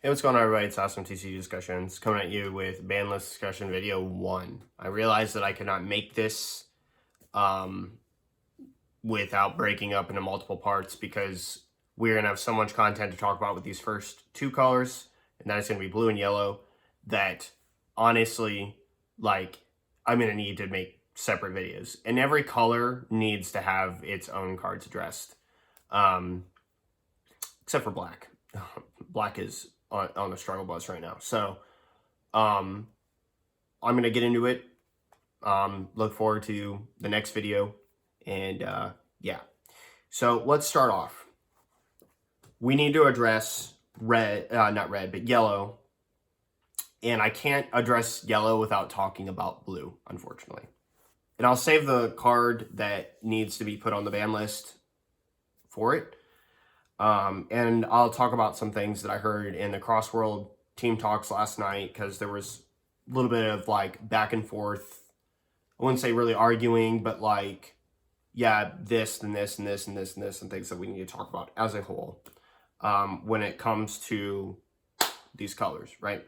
Hey, what's going on, everybody? It's Awesome TC Discussions coming at you with Banlist Discussion Video 1. I realized that I could not make this without breaking up into multiple parts because we're going to have so much content to talk about with these first two colors, and that is going to be blue and yellow, that honestly, I'm going to need to make separate videos. And every color needs to have its own cards addressed, except for black. Black is on the struggle bus right now. So I'm going to get into it. Look forward to the next video. And yeah. So let's start off. We need to address not red, but yellow. And I can't address yellow without talking about blue, unfortunately. And I'll save the card that needs to be put on the ban list for it. And I'll talk about some things that I heard in the Crossworld team talks last night, because there was a little bit of back and forth. I wouldn't say really arguing, but yeah, this and this and this and this and this and things that we need to talk about as a whole when it comes to these colors, right?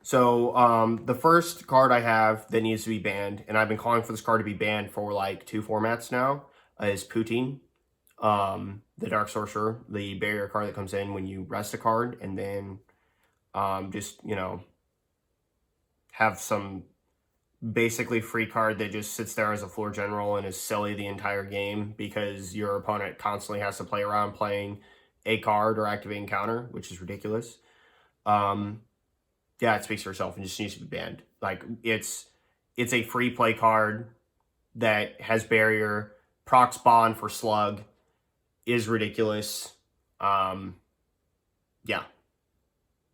So the first card I have that needs to be banned, and I've been calling for this card to be banned for 2 formats now, is Poutine. The Dark Sorcerer, the barrier card that comes in when you rest a card, and then just, have some basically free card that just sits there as a floor general and is silly the entire game because your opponent constantly has to play around playing a card or activating counter, which is ridiculous. Yeah, it speaks for itself and just needs to be banned. It's a free play card that has barrier, procs bond for slug, is ridiculous. Yeah,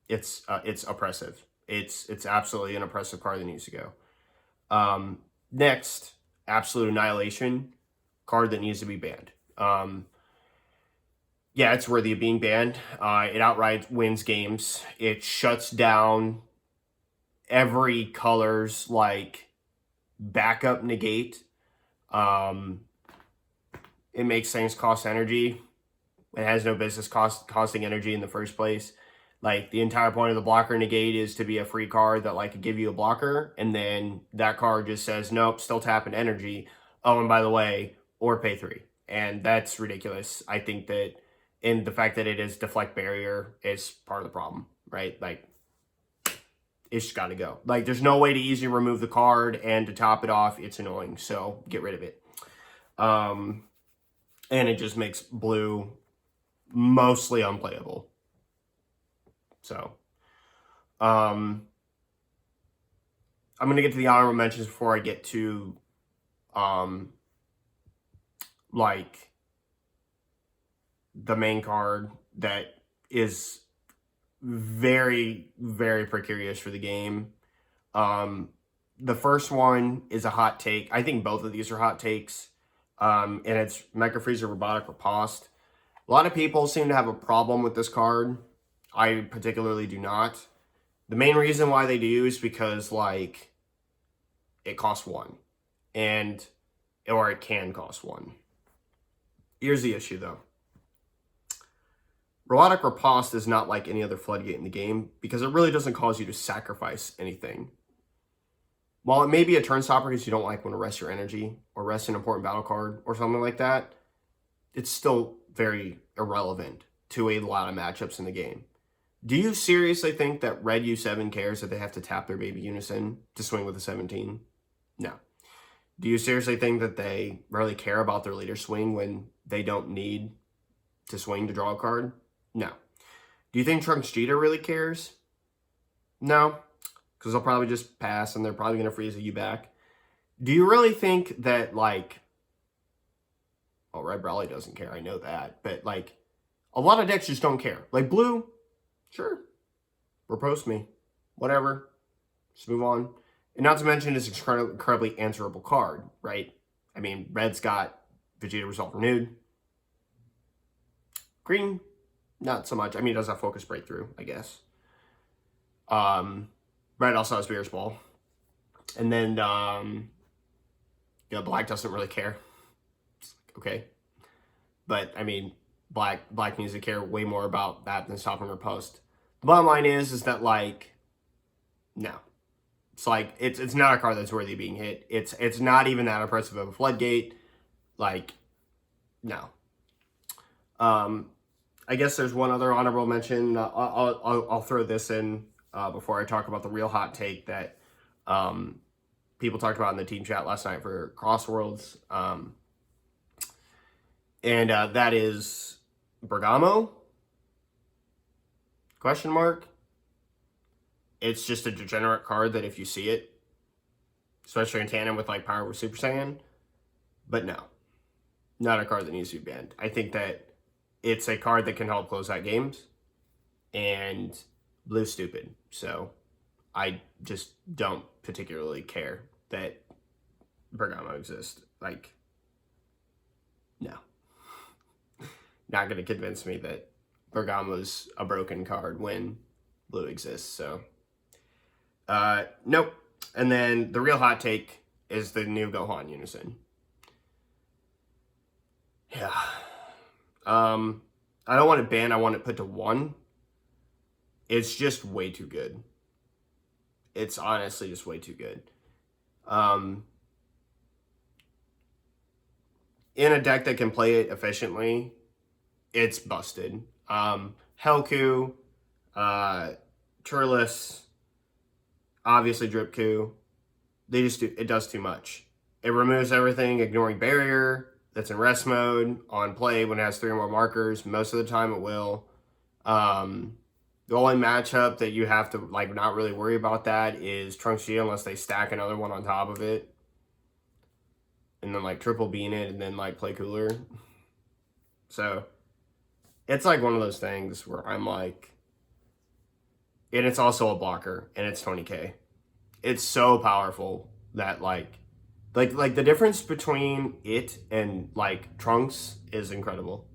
it's oppressive. It's absolutely an oppressive card that needs to go. Next, Absolute Annihilation, card that needs to be banned. Yeah, it's worthy of being banned. It outright wins games. It shuts down every color's backup negate. It makes things cost energy. It has no business costing energy in the first place. The entire point of the blocker negate is to be a free card that could give you a blocker, and then that card just says, nope, still tapping energy. Oh, and by the way, or pay 3. And that's ridiculous. I think that, and the fact that it is deflect barrier is part of the problem, right? It's just got to go. There's no way to easily remove the card, and to top it off, it's annoying. So get rid of it. And it just makes blue mostly unplayable. So, I'm going to get to the honorable mentions before I get to, the main card that is very, very precarious for the game. The first one is a hot take. I think both of these are hot takes. And it's Mecha Freezer Robotic Riposte. A lot of people seem to have a problem with this card. I particularly do not. The main reason why they do is because, it costs 1. Or it can cost 1. Here's the issue, though. Robotic Riposte is not like any other floodgate in the game because it really doesn't cause you to sacrifice anything. While it may be a turn stopper because you don't want to rest your energy or rest an important battle card or something like that, it's still very irrelevant to a lot of matchups in the game. Do you seriously think that Red U7 cares that they have to tap their baby Unison to swing with a 17? No. Do you seriously think that they really care about their leader swing when they don't need to swing to draw a card? No. Do you think Trunks Jeter really cares? No. Because they'll probably just pass, and they're probably going to freeze a U back. Do you really think that, oh, Red Brawley doesn't care, I know that. But, a lot of decks just don't care. Blue, sure. Repose me. Whatever. Just move on. And not to mention, it's an incredibly answerable card, right? I mean, Red's got Vegeta Resolve Renewed. Green, not so much. I mean, it does have Focus Breakthrough, I guess. Red also has Beer's Ball. And then, black doesn't really care. Okay. But, I mean, Black needs to care way more about that than stopping riposte. The bottom line is that like, no. It's like it's not a card that's worthy of being hit. It's not even that impressive of a floodgate. Like, no. I guess there's one other honorable mention. I'll throw this in before I talk about the real hot take that people talked about in the team chat last night for Crossworlds. And that is Bergamo? Question mark. It's just a degenerate card that if you see it, especially in tandem with like Power with Super Saiyan, but no, not a card that needs to be banned. I think that it's a card that can help close out games, and blue's stupid. So I just don't particularly care that Bergamo exists. Like, no. Not going to convince me that Bergamo's a broken card when blue exists. So, nope. And then the real hot take is the new Gohan Unison. Yeah. I don't want it banned. I want it put to 1. It's just way too good. It's honestly just way too good. In a deck that can play it efficiently, it's busted. Helku, Turles, obviously Dripku, it does too much. It removes everything, ignoring barrier that's in rest mode on play when it has 3 or more markers. Most of the time it will. The only matchup that you have to like not really worry about that is Trunks G unless they stack another one on top of it. And then like triple bean it and then like play cooler. So it's like one of those things where I'm like, and it's also a blocker and it's 20k. It's so powerful that like the difference between it and like Trunks is incredible.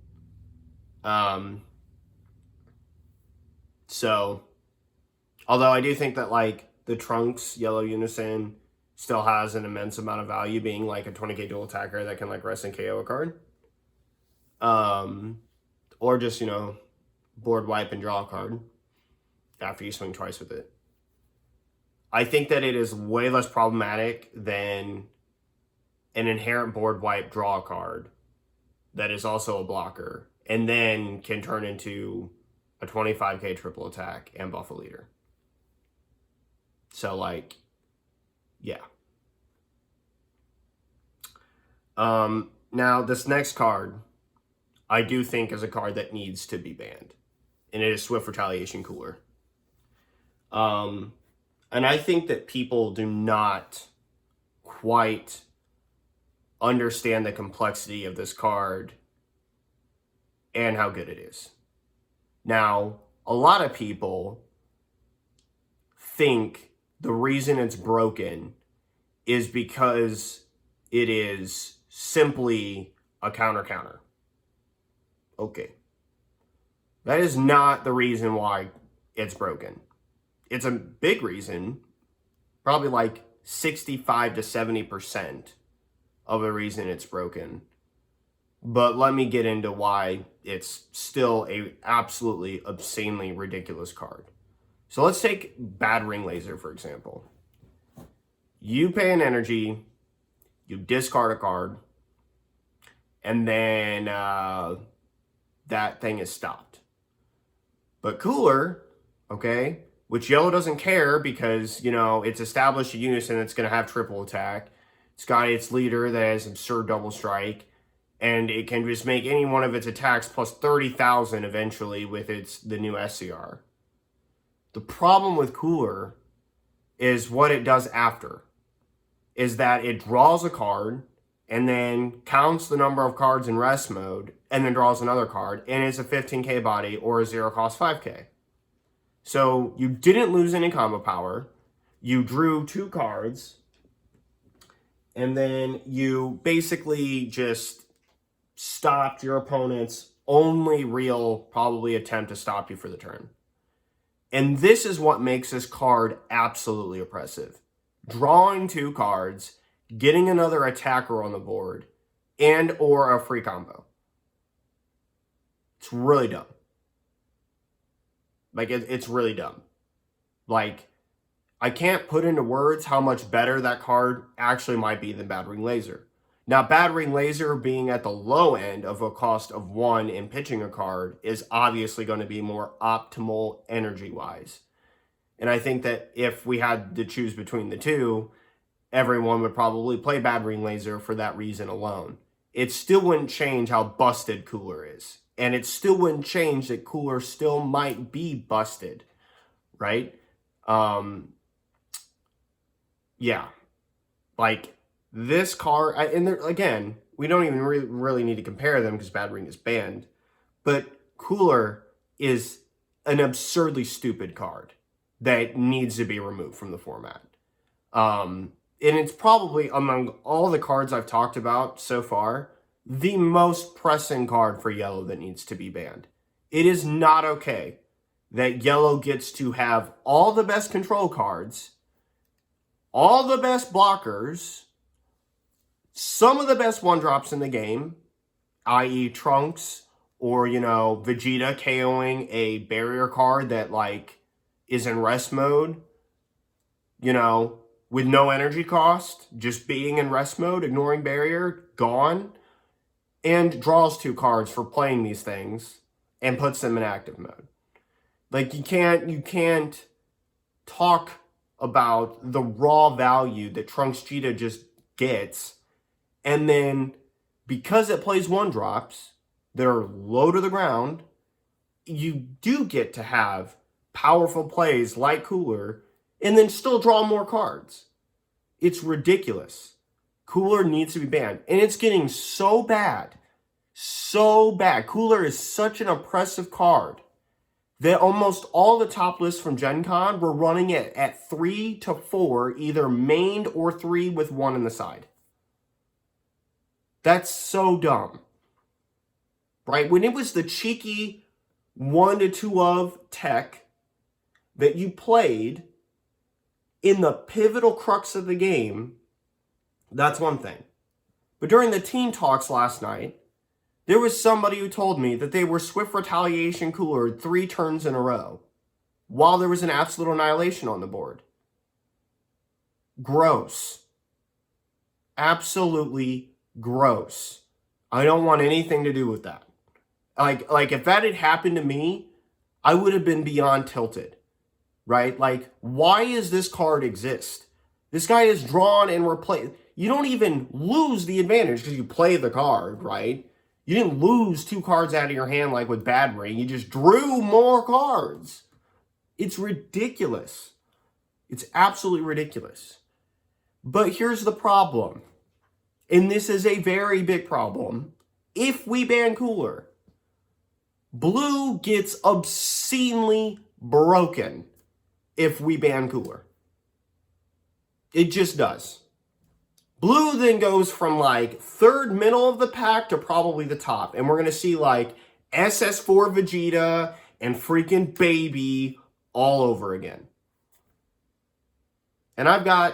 So although I do think that like the Trunks Yellow Unison still has an immense amount of value being like a 20k dual attacker that can like rest and KO a card. Or just, you know, board wipe and draw a card after you swing twice with it. I think that it is way less problematic than an inherent board wipe draw card that is also a blocker and then can turn into a 25k triple attack and buff a leader. So like, yeah. Now this next card I do think is a card that needs to be banned, and it is Swift Retaliation Cooler. And I think that people do not quite understand the complexity of this card and how good it is. Now, a lot of people think the reason it's broken is because it is simply a counter. Okay. That is not the reason why it's broken. It's a big reason, probably like 65 to 70% of the reason it's broken. But let me get into why it's still a absolutely obscenely ridiculous card. So let's take Bad Ring Laser, for example. You pay an energy, you discard a card, and then that thing is stopped. But Cooler, okay, which yellow doesn't care because, you know, it's established a unison that's going to have triple attack. It's got its leader that has absurd double strike, and it can just make any one of its attacks plus 30,000 eventually with the new SCR. The problem with Cooler is what it does after, is that it draws a card and then counts the number of cards in rest mode and then draws another card, and it's a 15k body or a 0 cost 5k. So you didn't lose any combo power, you drew 2 cards, and then you basically just stopped your opponent's only real probably attempt to stop you for the turn. And this is what makes this card absolutely oppressive. Drawing 2 cards, getting another attacker on the board, and or a free combo. It's really dumb. Like, it's really dumb. Like, I can't put into words how much better that card actually might be than Bad Ring Laser. Now, Bad Ring Laser being at the low end of a cost of 1 in pitching a card is obviously going to be more optimal energy-wise. And I think that if we had to choose between the two, everyone would probably play Bad Ring Laser for that reason alone. It still wouldn't change how busted Cooler is. And it still wouldn't change that Cooler still might be busted, right? Yeah. Like, this card, and there, again, we don't even really need to compare them because Bad Ring is banned. But Cooler is an absurdly stupid card that needs to be removed from the format. And it's probably, among all the cards I've talked about so far, the most pressing card for yellow that needs to be banned. It is not okay that yellow gets to have all the best control cards, all the best blockers, some of the best one-drops in the game, i.e. Trunks, or, Vegeta KOing a barrier card that, is in rest mode, with no energy cost, just being in rest mode, ignoring barrier, gone, and draws 2 cards for playing these things and puts them in active mode. Like, you can't talk about the raw value that Trunks Cheetah just gets, and then because it plays 1-drops that are low to the ground, you do get to have powerful plays like Cooler and then still draw more cards. It's ridiculous. Cooler needs to be banned. And it's getting so bad. So bad. Cooler is such an oppressive card that almost all the top lists from Gen Con were running it at 3 to 4, either mained or 3 with 1 in the side. That's so dumb. Right? When it was the cheeky 1 to 2 of tech that you played in the pivotal crux of the game, that's one thing. But during the team talks last night, there was somebody who told me that they were Swift Retaliation Coolered 3 turns in a row while there was an Absolute Annihilation on the board. Gross. Absolutely gross. I don't want anything to do with that. Like if that had happened to me, I would have been beyond tilted. Right? Like, why does this card exist? This guy is drawn and replaced. You don't even lose the advantage because you play the card, right? You didn't lose 2 cards out of your hand like with Bad Ring. You just drew more cards. It's ridiculous. It's absolutely ridiculous. But here's the problem. And this is a very big problem. If we ban Cooler, Blue gets obscenely broken if we ban Cooler. It just does. Blue then goes from 3rd middle of the pack to probably the top. And we're going to see SS4 Vegeta and freaking Baby all over again. And I've got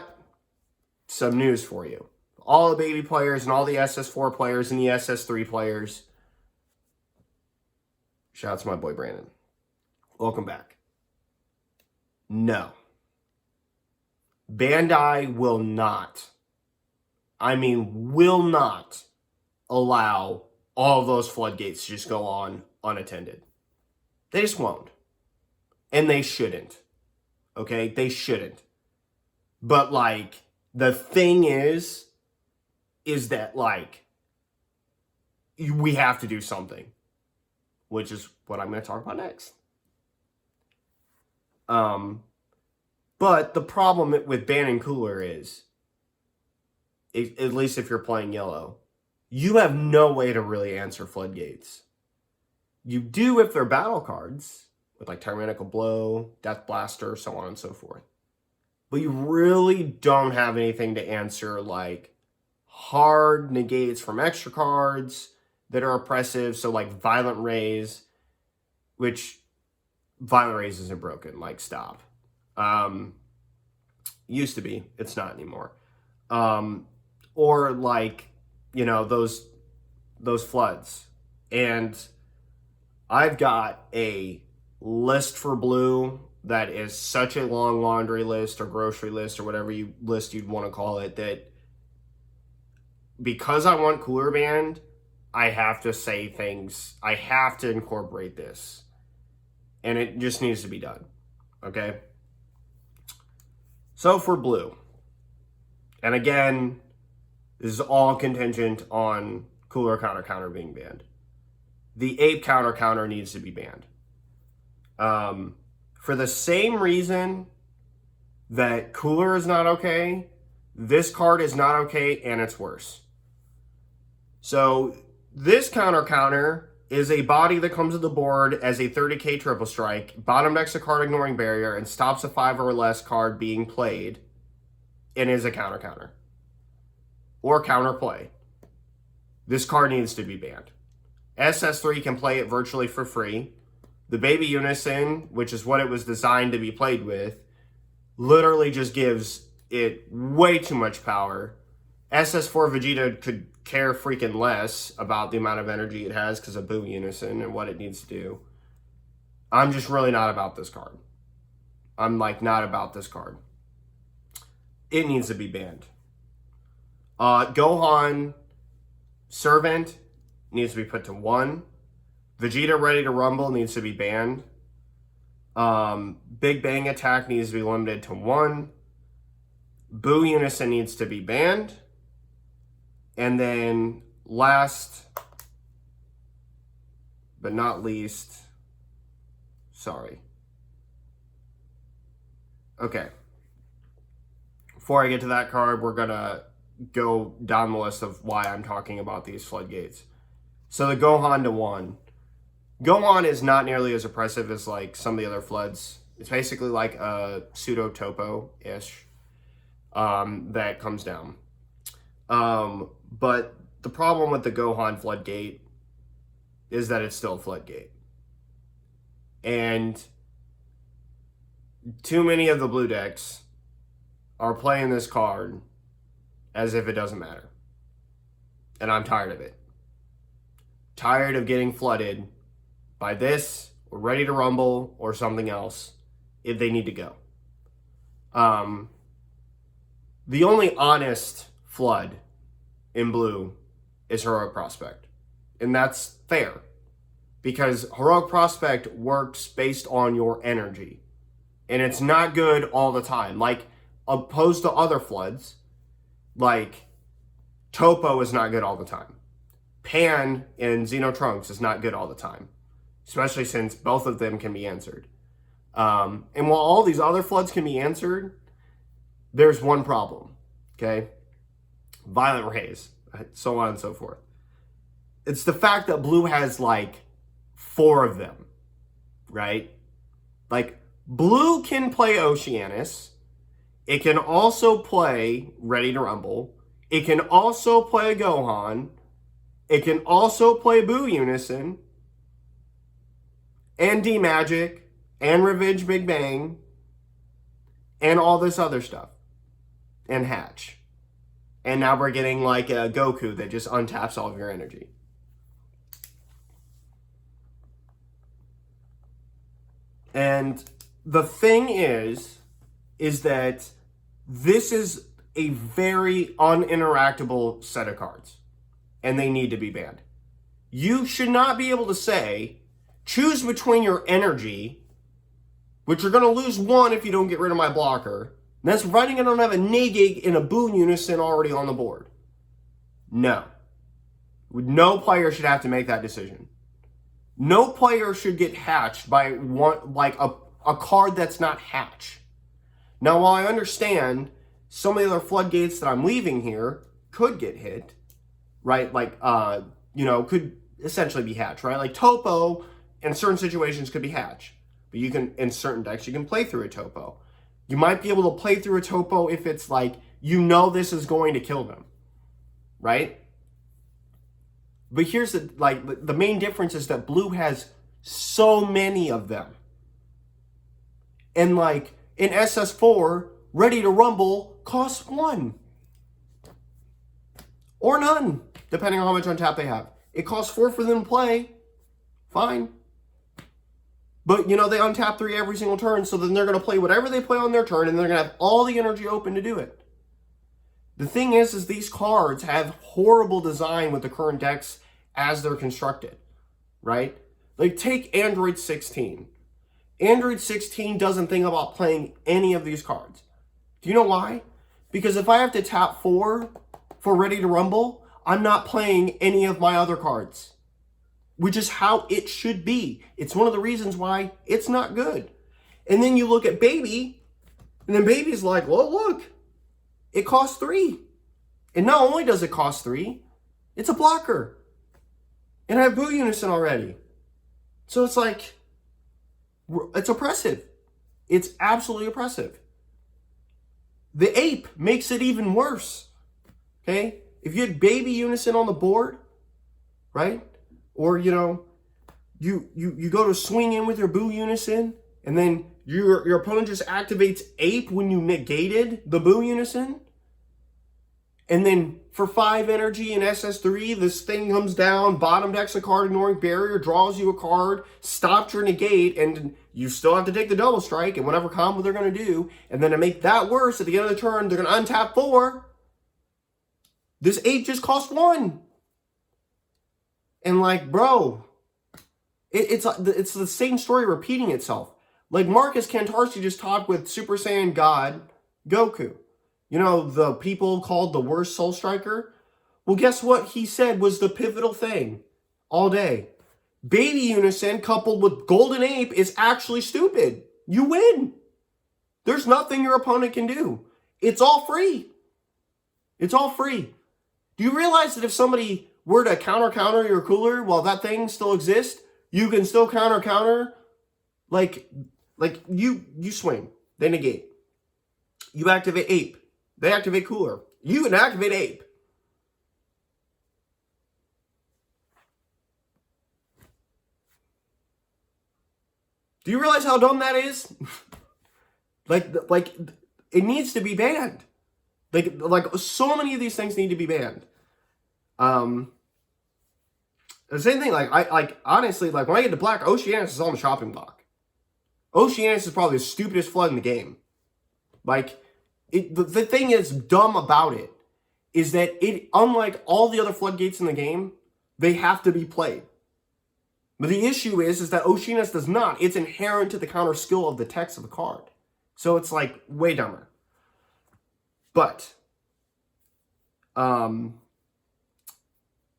some news for you. All the Baby players and all the SS4 players and the SS3 players. Shout out to my boy Brandon. Welcome back. No. Bandai will not, will not allow all those floodgates to just go on unattended. They just won't. And they shouldn't. Okay? They shouldn't. But, the thing is that, we have to do something. Which is what I'm going to talk about next. But the problem with banning Cooler is, at least if you're playing yellow, you have no way to really answer floodgates. You do if they're battle cards, with Tyrannical Blow, Death Blaster, so on and so forth. But you really don't have anything to answer hard negates from extra cards that are oppressive, so Violent Rays, which Violent Rays isn't broken, stop. Used to be, it's not anymore. Or those floods. And I've got a list for blue that is such a long laundry list or grocery list or whatever list you'd want to call it, that because I want Cooler Band, I have to say things. I have to incorporate this. And it just needs to be done. Okay? So for blue, and again, this is all contingent on Cooler Counter being banned. The Ape Counter needs to be banned. For the same reason that Cooler is not okay, this card is not okay, and it's worse. So this counter is a body that comes to the board as a 30k triple strike, bottom decks a card ignoring barrier, and stops a 5 or less card being played, and is a counter. Or counterplay. This card needs to be banned. SS3 can play it virtually for free. The Baby Unison, which is what it was designed to be played with, literally just gives it way too much power. SS4 Vegeta could care freaking less about the amount of energy it has because of Boo Unison and what it needs to do. I'm just really not about this card. I'm not about this card. It needs to be banned. Gohan Servant needs to be put to 1. Vegeta Ready to Rumble needs to be banned. Big Bang Attack needs to be limited to 1. Boo Unison needs to be banned. And then last but not least, sorry. Okay. Before I get to that card, we're going to go down the list of why I'm talking about these floodgates. So the Gohan to 1. Gohan is not nearly as oppressive as some of the other floods. It's basically like a pseudo topo-ish that comes down. But the problem with the Gohan floodgate is that it's still a floodgate. And too many of the blue decks are playing this card as if it doesn't matter. And I'm tired of it. Tired of getting flooded by this, or Ready to Rumble, or something else, if they need to go. The only honest flood in blue is Heroic Prospect. And that's fair. Because Heroic Prospect works based on your energy. And it's not good all the time. Opposed to other floods, Topo is not good all the time. Pan in Xenotrunks is not good all the time. Especially since both of them can be answered. And while all these other floods can be answered, there's one problem. Okay? Violent Rays. So on and so forth. It's the fact that blue has 4 of them. Right? Blue can play Oceanus. It can also play Ready to Rumble. It can also play Gohan. It can also play Boo Unison. And D-Magic. And Revenge Big Bang. And all this other stuff. And Hatch. And now we're getting a Goku that just untaps all of your energy. And the thing is that this is a very uninteractable set of cards. And they need to be banned. You should not be able to say, choose between your energy, which you're going to lose 1 if you don't get rid of my blocker. And that's providing I don't have a Negig and a Boo Unison already on the board. No. No player should have to make that decision. No player should get hatched by a card that's not hatch. Now, while I understand some of the other floodgates that I'm leaving here could get hit, right? Could essentially be hatch, right? Topo in certain situations could be hatch. But you can, in certain decks, you can play through a Topo. You might be able to play through a Topo if it's this is going to kill them, right? But here's the main difference is that blue has so many of them. And in SS4, Ready to Rumble costs 1. Or none, depending on how much on tap they have. It costs 4 for them to play. Fine. But, you know, they untap 3 every single turn, so then they're going to play whatever they play on their turn, and they're going to have all the energy open to do it. The thing is these cards have horrible design with the current decks as they're constructed, right? Like, take Android 16. Android 16 doesn't think about playing any of these cards. Do you know why? Because if I have to tap 4 for Ready to Rumble, I'm not playing any of my other cards, which is how it should be. It's one of the reasons why it's not good. And then you look at Baby, and then Baby's like, well, look, it costs 3. And not only does it cost 3, it's a blocker. And I have Boo Unison already. So it's like, it's oppressive. It's absolutely oppressive. The Ape makes it even worse. Okay? If you had Baby Unison on the board, right? Or, you know, you go to swing in with your Boo Unison, and then your opponent just activates Ape when you negated the Boo Unison. And then for 5 energy in SS3, this thing comes down, bottom decks a card, ignoring barrier, draws you a card, stops your negate, and you still have to take the double strike and whatever combo they're going to do. And then to make that worse, at the end of the turn, they're going to untap 4. This 8 just cost 1. And like, bro, it's the same story repeating itself. Like Marcus Kantarski just talked with Super Saiyan God Goku. You know, the people called the worst Soul Striker? Well, guess what he said was the pivotal thing all day. Baby Unison coupled with Golden Ape is actually stupid. You win. There's nothing your opponent can do. It's all free. It's all free. Do you realize that if somebody were to counter your cooler while that thing still exists, you can still counter, like you swing, they negate. You activate Ape. They activate cooler. You can activate Ape. Do you realize how dumb that is? like it needs to be banned. Like so many of these things need to be banned. The same thing, honestly, when I get to black, Oceanus is on the shopping block. Oceanus is probably the stupidest flood in the game. The thing is dumb about it is that unlike all the other floodgates in the game, they have to be played. But the issue is that Oceanus does not. It's inherent to the counter skill of the text of the card. So it's like way dumber. But,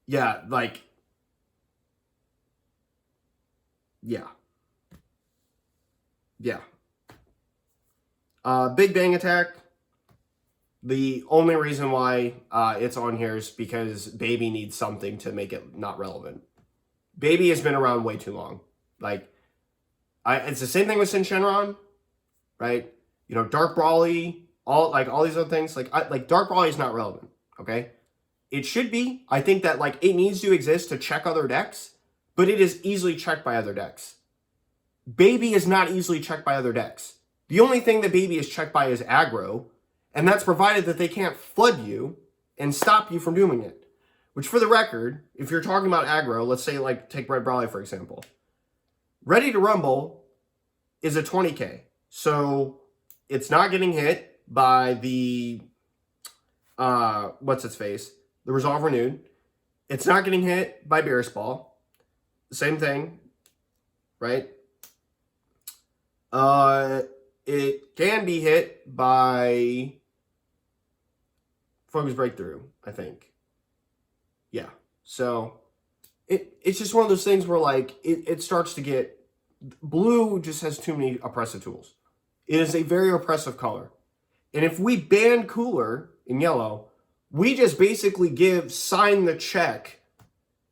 yeah. Big Bang Attack. The only reason why it's on here is because Baby needs something to make it not relevant. Baby has been around way too long. It's the same thing with Sin Shenron, right? You know, Dark Brawly, all these other things. Dark Brawly is not relevant, okay? It should be. I think that it needs to exist to check other decks, but it is easily checked by other decks. Baby is not easily checked by other decks. The only thing that Baby is checked by is aggro, and that's provided that they can't flood you and stop you from doing it. Which, for the record, if you're talking about aggro, let's say, take Red Brawly, for example. Ready to Rumble is a 20k. So, it's not getting hit by the, what's-its-face? The Resolve Renewed. It's not getting hit by Beerus Ball. Same thing, right? It can be hit by Focus Breakthrough, I think. Yeah. So it's just one of those things where it starts to get, blue just has too many oppressive tools. It is a very oppressive color. And if we ban cooler in yellow, we just basically sign the check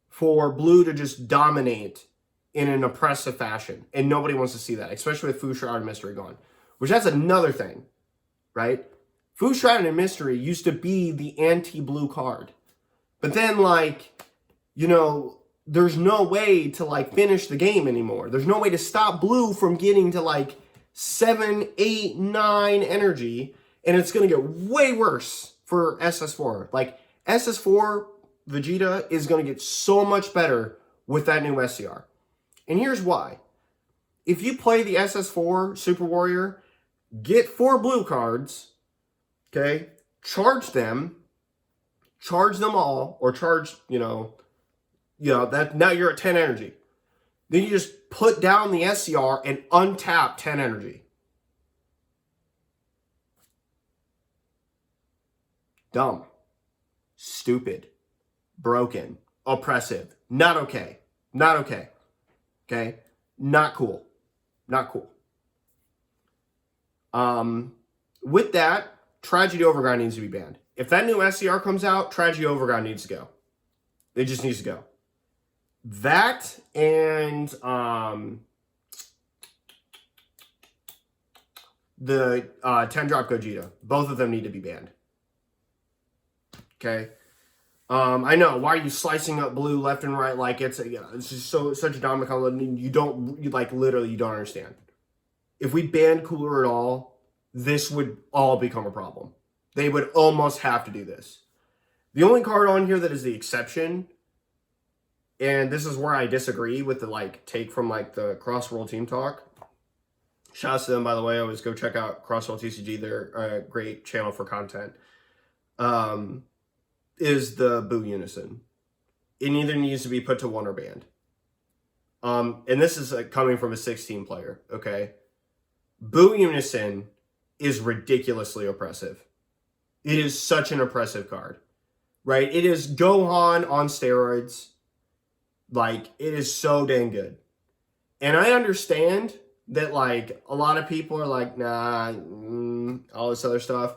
for blue to just dominate in an oppressive fashion. And nobody wants to see that, especially with Fu Shroud and Mystery gone. Which that's another thing, right? Fu Shroud and Mystery used to be the anti-blue card. But then, there's no way to, finish the game anymore. There's no way to stop blue from getting to, 7, 8, 9 energy. And it's going to get way worse for SS4. SS4 Vegeta is going to get so much better with that new SCR. And here's why. if you play the SS4 Super Warrior, get 4 blue cards, okay? Charge them all, or charge, that now you're at 10 energy. Then you just put down the SCR and untap 10 energy. Dumb. Stupid. Broken. Oppressive. Not okay. Not okay. Okay? Not cool. Not cool. With that, Tragedy Overground needs to be banned. If that new SCR comes out, Tragedy Overground needs to go. It just needs to go. That and the 10-drop Gogeta. Both of them need to be banned. Okay? I know, why are you slicing up blue left and right like it's just such a dominant color, you literally don't understand. If we banned Cooler at all, this would all become a problem. They would almost have to do this. The only card on here that is the exception, and this is where I disagree with the take from the Crossworld Team Talk. Shouts to them, by the way. Always go check out Crossworld TCG. They're a great channel for content. Is the Boo Unison. It either needs to be put to 1 or banned. And this is coming from a 16 player, okay? Boo Unison is ridiculously oppressive. It is such an oppressive card, right? It is Gohan on steroids. It is so dang good. And I understand that, a lot of people are nah, all this other stuff.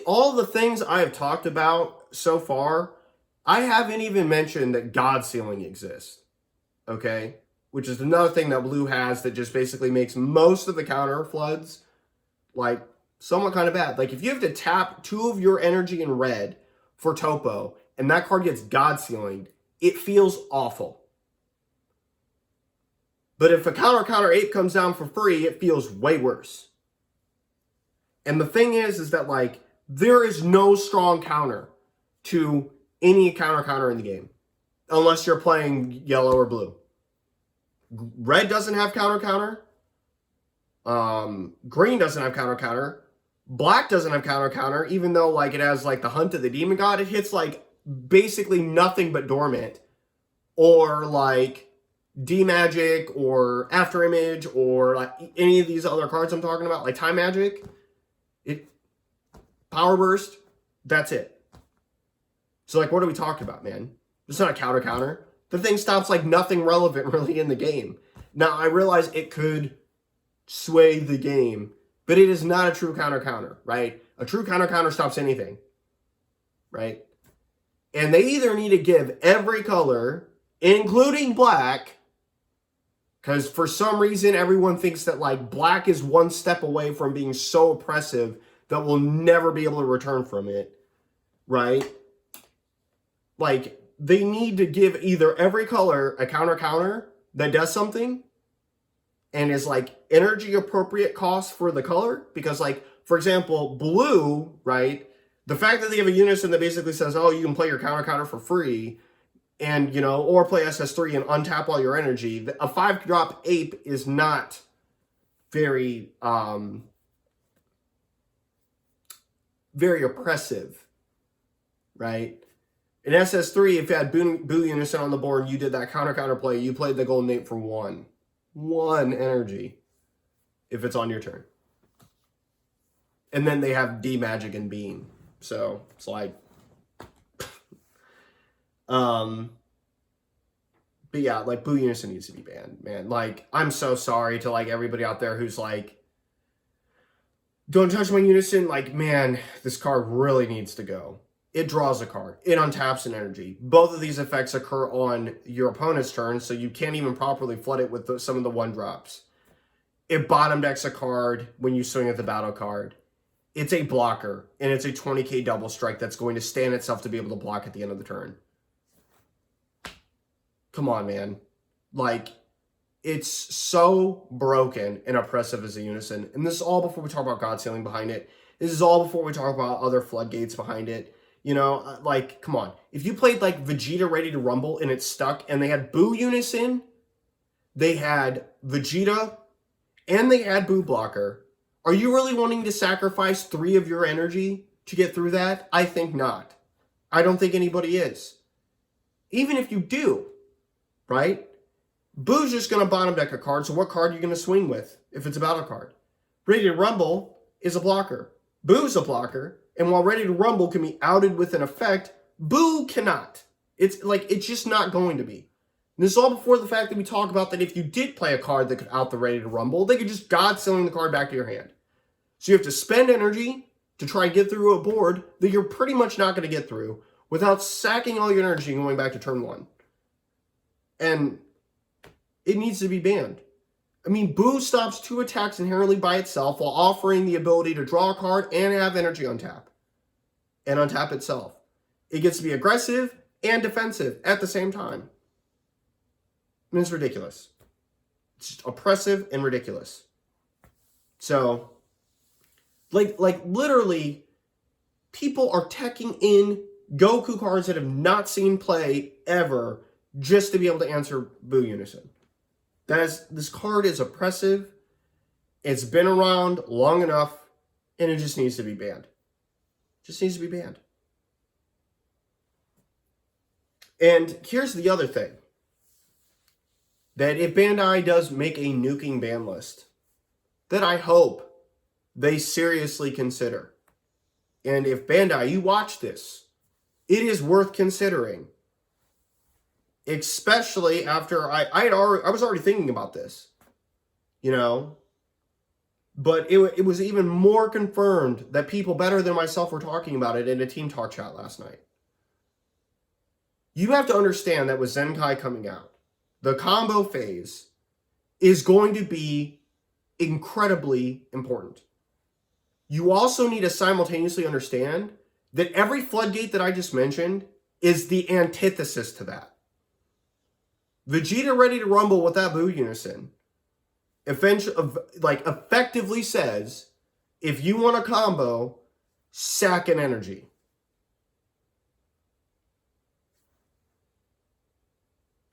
All the things I have talked about so far, I haven't even mentioned that God Sealing exists, okay? Which is another thing that blue has that just basically makes most of the counter floods, somewhat kind of bad. If you have to tap 2 of your energy in red for Topo, and that card gets God Sealing, it feels awful. But if a counter ape comes down for free, it feels way worse. And the thing is that, there is no strong counter to any counter in the game. Unless you're playing yellow or blue. Red doesn't have counter. Green doesn't have counter. Black doesn't have counter, even though, it has, the Hunt of the Demon God. It hits, basically nothing but Dormant. Or, D-Magic, or After Image, or, any of these other cards I'm talking about. Time Magic. Power Burst, that's it. So, what are we talking about, man? It's not a counter. The thing stops, nothing relevant really in the game. Now, I realize it could sway the game, but it is not a true counter, right? A true counter stops anything, right? And they either need to give every color, including black, because for some reason, everyone thinks that, black is one step away from being so oppressive that we'll never be able to return from it, right? They need to give either every color a counter that does something and is, energy appropriate cost for the color. Because, for example, blue, right? The fact that they have a unison that basically says, oh, you can play your counter for free and, or play SS3 and untap all your energy. A 5-drop ape is not very, very oppressive, right? In SS3, if you had Boo Unison on the board and you did that counter play, you played the Golden Ape for 1 energy if it's on your turn. And then they have D-Magic and Beam. So, it's but yeah, Boo Unison needs to be banned, man. I'm so sorry to, everybody out there who's don't touch my Unison. Man, this card really needs to go. It draws a card. It untaps an energy. Both of these effects occur on your opponent's turn, so you can't even properly flood it with some of the 1-drops. It bottom decks a card when you swing at the battle card. It's a blocker, and it's a 20k double strike that's going to stand itself to be able to block at the end of the turn. Come on, man. It's so broken and oppressive as a unison. And this is all before we talk about God Sealing behind it. This is all before we talk about other floodgates behind it. Come on. If you played Vegeta Ready to Rumble and it stuck and they had Boo Unison, they had Vegeta, and they had Boo Blocker. Are you really wanting to sacrifice 3 of your energy to get through that? I think not. I don't think anybody is. Even if you do, right? Boo's just going to bottom deck a card, so what card are you going to swing with if it's a battle card? Ready to Rumble is a blocker. Boo's a blocker, and while Ready to Rumble can be outed with an effect, Boo cannot. It's just not going to be. And this is all before the fact that we talk about that if you did play a card that could out the Ready to Rumble, they could just God-sealing the card back to your hand. So you have to spend energy to try and get through a board that you're pretty much not going to get through without sacking all your energy and going back to turn 1. And it needs to be banned. I mean, Boo stops 2 attacks inherently by itself while offering the ability to draw a card and have energy on tap. And on tap itself. It gets to be aggressive and defensive at the same time. I mean, it's ridiculous. It's just oppressive and ridiculous. So, like literally, people are teching in Goku cards that have not seen play ever just to be able to answer Boo Unison. This card is oppressive. It's been around long enough, and it just needs to be banned. Just needs to be banned. And here's the other thing. That if Bandai does make a nuking ban list, that I hope they seriously consider. And if Bandai, you watch this, it is worth considering. Especially after I was already thinking about this, you know. But it was even more confirmed that people better than myself were talking about it in a Team Talk chat last night. You have to understand that with Zenkai coming out, the combo phase is going to be incredibly important. You also need to simultaneously understand that every floodgate that I just mentioned is the antithesis to that. Vegeta Ready to Rumble with that Boo Unison effectively says, if you want a combo, sack an energy.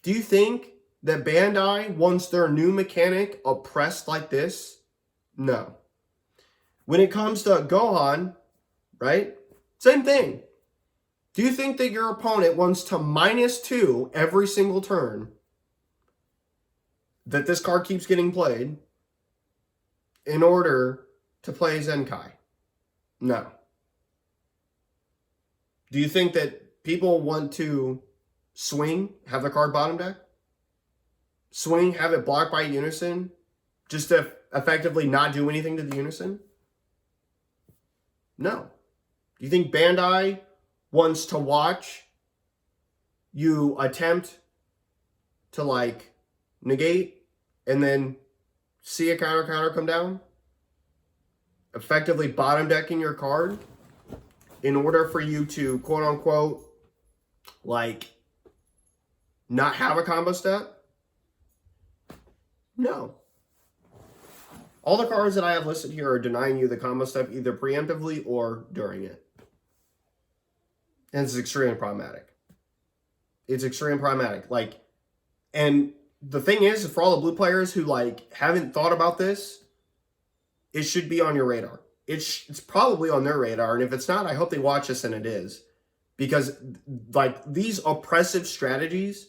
Do you think that Bandai wants their new mechanic oppressed like this? No. When it comes to Gohan, right? Same thing. Do you think that your opponent wants to -2 every single turn that this card keeps getting played in order to play Zenkai? No. Do you think that people want to swing, have the card bottom deck? Swing, have it blocked by Unison, just to effectively not do anything to the Unison? No. Do you think Bandai wants to watch you attempt to negate and then see a counter come down? Effectively bottom decking your card in order for you to quote unquote not have a combo step? No. All the cards that I have listed here are denying you the combo step either preemptively or during it. And it's extremely problematic. It's extremely problematic. And the thing is, for all the blue players who haven't thought about this, it should be on your radar. It's probably on their radar, and if it's not, I hope they watch this and it is. Because these oppressive strategies,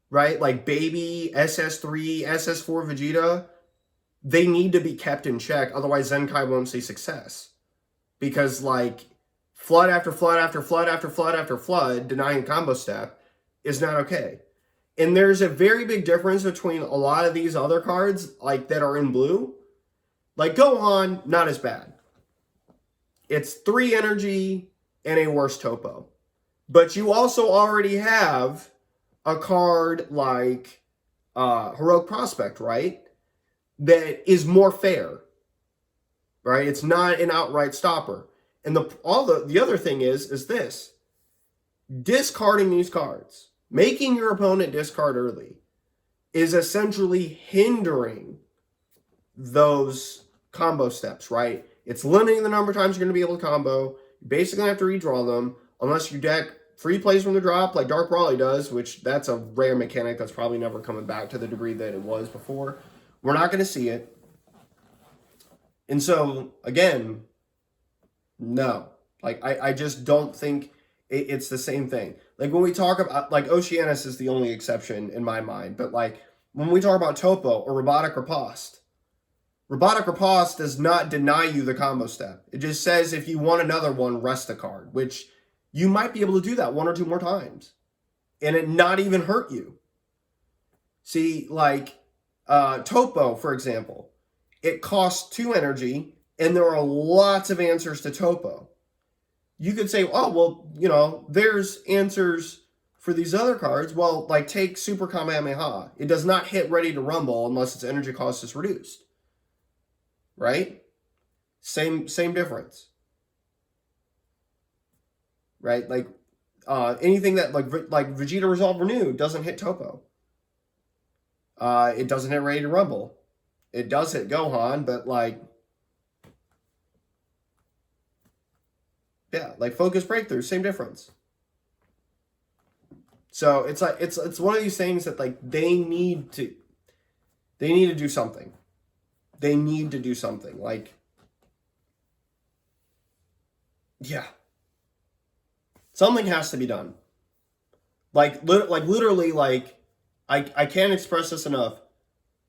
right? Like Baby, SS3, SS4 Vegeta, they need to be kept in check. Otherwise, Zenkai won't see success. Because flood after flood after flood after flood after flood, denying combo step is not okay. And there's a very big difference between a lot of these other cards that are in blue. Gohan, not as bad. It's 3 energy and a worse topo. But you also already have a card like Heroic Prospect, right? That is more fair, right? It's not an outright stopper. And the other thing is this. Discarding these cards, making your opponent discard early, is essentially hindering those combo steps, right? It's limiting the number of times you're going to be able to combo. You basically have to redraw them unless you deck free plays from the drop like Dark Brawly does, which that's a rare mechanic that's probably never coming back to the degree that it was before. We're not going to see it. And so, again, no. Like, I just don't think it's the same thing. Like, when we talk about, like, Oceanus is the only exception in my mind. But, like, when we talk about Topo or Robotic Riposte does not deny you the combo step. It just says if you want another one, rest a card, which you might be able to do that 1 or 2 more times and it not even hurt you. See, like, Topo, for example, it costs 2 energy, and there are lots of answers to Topo. You could say, oh, well, you know, there's answers for these other cards. Well, like, take Super Kamehameha. It does not hit Ready to Rumble unless its energy cost is reduced. Right? Same difference. Right? Like, anything that, like Vegeta Resolve Renew doesn't hit Topo. It doesn't hit Ready to Rumble. It does hit Gohan, but, like, yeah, like Focus Breakthrough, same difference. So it's like it's one of these things that, like, they need to do something. They need to do something. Like, yeah, something has to be done. Like literally, like, I can't express this enough.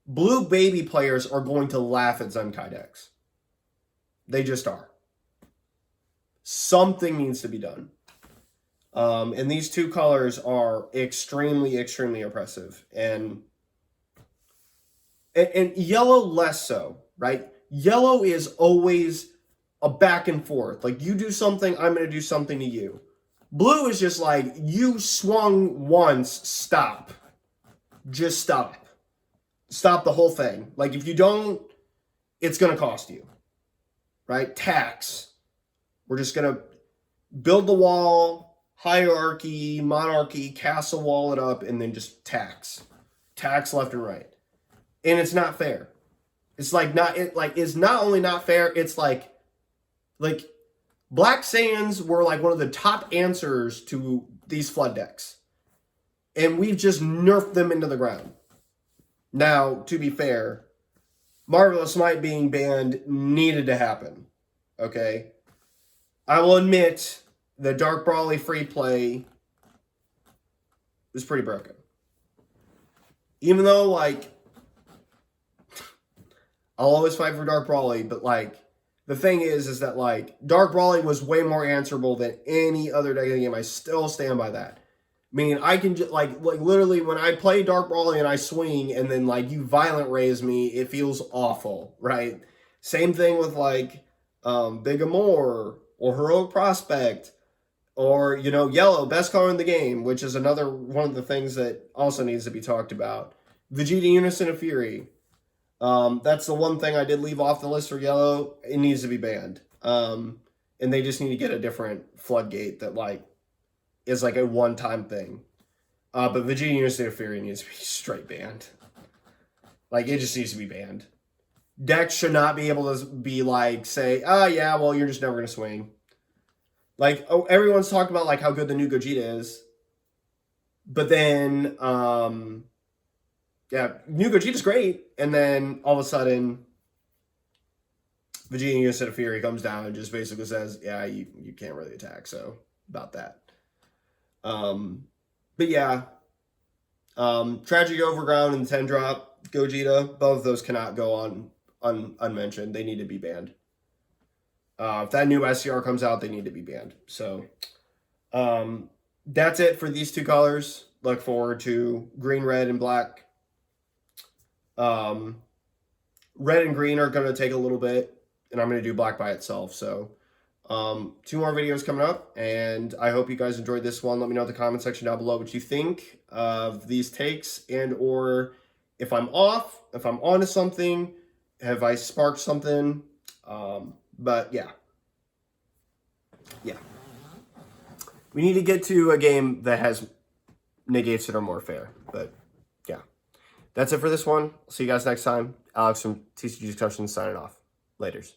Blue baby players are going to laugh at Zenkai decks. They just are. Something needs to be done. And these 2 colors are extremely, extremely oppressive. And yellow less so, right? Yellow is always a back and forth. Like, you do something, I'm going to do something to you. Blue is just like, you swung once, stop. Just stop. Stop the whole thing. Like, if you don't, it's going to cost you. Right? Tax. We're just going to build the wall, hierarchy, monarchy, castle wall it up, and then just tax. Tax left and right. And it's not fair. It's like it's not only not fair, it's like Black Saiyans were like one of the top answers to these flood decks. And we've just nerfed them into the ground. Now, to be fair, Marvelous Might being banned needed to happen. Okay? I will admit the Dark Brawly free play was pretty broken. Even though, like, I'll always fight for Dark Brawly, but, like, the thing is that, like, Dark Brawly was way more answerable than any other deck in the game. I still stand by that. I mean, I can just, like literally, when I play Dark Brawly and I swing, and then, like, you violent raise me, it feels awful, right? Same thing with, like, Big Amor, or Heroic Prospect, or, you know, Yellow, best color in the game, which is another one of the things that also needs to be talked about. Vegeta Unison of Fury. That's the one thing I did leave off the list for Yellow. It needs to be banned. And they just need to get a different floodgate that, like, is like a one-time thing. But Vegeta Unison of Fury needs to be straight banned. Like, it just needs to be banned. Decks should not be able to be like, say, oh yeah, well, you're just never going to swing. Like, oh, everyone's talking about, like, how good the new Gogeta is. But then, yeah, new Gogeta's great. And then, all of a sudden, Vegeta Unison of Fury comes down and just basically says, yeah, you can't really attack. So, about that. But yeah, Tragic Overground and 10-drop Gogeta, both of those cannot go on unmentioned. They need to be banned. If that new SCR comes out, they need to be banned. So, that's it for these 2 colors. Look forward to green, red, and black. Red and green are going to take a little bit, and I'm going to do black by itself. So, 2 more videos coming up, and I hope you guys enjoyed this one. Let me know in the comment section down below what you think of these takes, and or if I'm off, if I'm onto something, have I sparked something. But yeah. We need to get to a game that has negates that are more fair. But yeah. That's it for this one. See you guys next time. Alex from TCG Discussions signing off. Laters.